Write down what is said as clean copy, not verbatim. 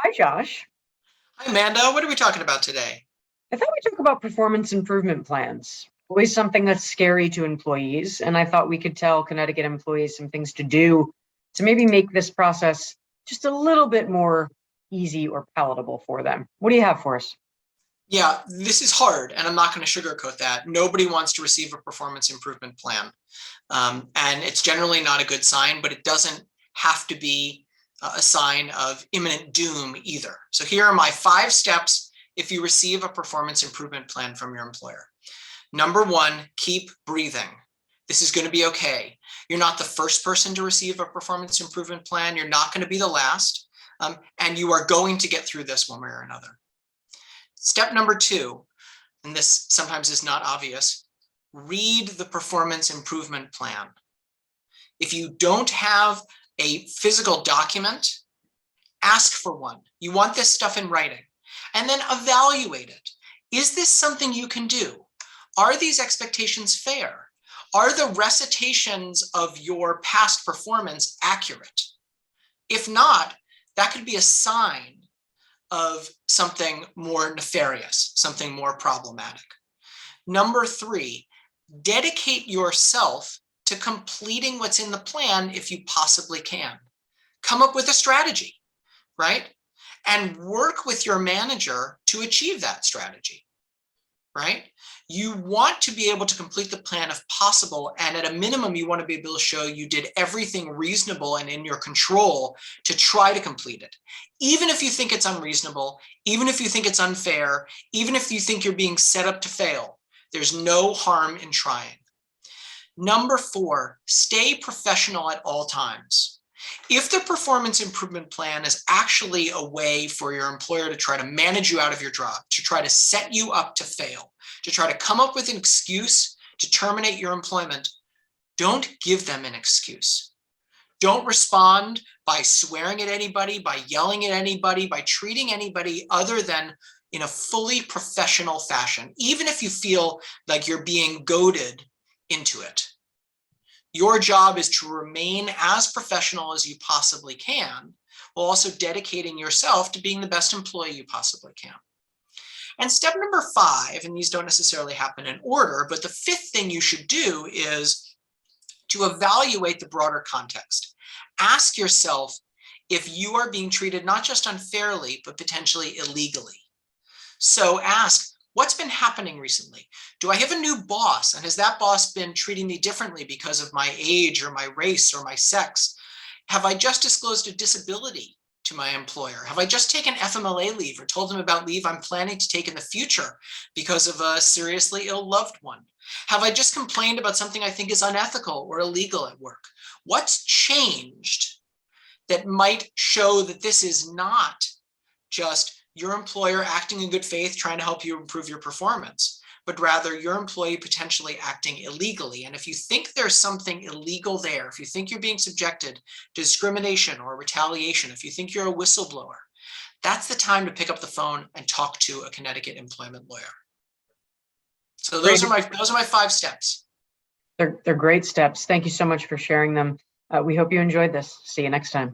Hi, Josh. Hi, Amanda. What are we talking about today? I thought we'd talk about performance improvement plans. Always something that's scary to employees. And I thought we could tell Connecticut employees some things to do to maybe make this process just a little bit more easy or palatable for them. What do you have for us? Yeah, this is hard, and I'm not going to sugarcoat that. Nobody wants to receive a performance improvement plan. And it's generally not a good sign, but it doesn't have to be a sign of imminent doom either. So here are my 5 steps if you receive a performance improvement plan from your employer. Number 1, keep breathing. This is going to be okay. You're not the first person to receive a performance improvement plan. You're not going to be the last. And you are going to get through this one way or another. Step number 2, and this sometimes is not obvious, read the performance improvement plan. If you don't have a physical document, ask for one. You want this stuff in writing, and then evaluate it. Is this something you can do? Are these expectations fair? Are the recitations of your past performance accurate? If not, that could be a sign of something more nefarious, something more problematic. Number 3, dedicate yourself to completing what's in the plan if you possibly can. Come up with a strategy, right? And work with your manager to achieve that strategy, right? You want to be able to complete the plan if possible, and at a minimum, you want to be able to show you did everything reasonable and in your control to try to complete it. Even if you think it's unreasonable, even if you think it's unfair, even if you think you're being set up to fail, there's no harm in trying. Number 4, stay professional at all times. If the performance improvement plan is actually a way for your employer to try to manage you out of your job, to try to set you up to fail, to try to come up with an excuse to terminate your employment, don't give them an excuse. Don't respond by swearing at anybody, by yelling at anybody, by treating anybody other than in a fully professional fashion, even if you feel like you're being goaded into it. Your job is to remain as professional as you possibly can, while also dedicating yourself to being the best employee you possibly can. And step number 5, and these don't necessarily happen in order, but the 5th thing you should do is to evaluate the broader context. Ask yourself if you are being treated not just unfairly, but potentially illegally. So ask, what's been happening recently? Do I have a new boss? And has that boss been treating me differently because of my age or my race or my sex? Have I just disclosed a disability to my employer? Have I just taken FMLA leave or told them about leave I'm planning to take in the future because of a seriously ill loved one? Have I just complained about something I think is unethical or illegal at work? What's changed that might show that this is not just your employer acting in good faith, trying to help you improve your performance, but rather your employee potentially acting illegally? And if you think there's something illegal there, if you think you're being subjected to discrimination or retaliation, if you think you're a whistleblower, that's the time to pick up the phone and talk to a Connecticut employment lawyer. So those are my 5 steps. They're great steps. Thank you so much for sharing them. We hope you enjoyed this. See you next time.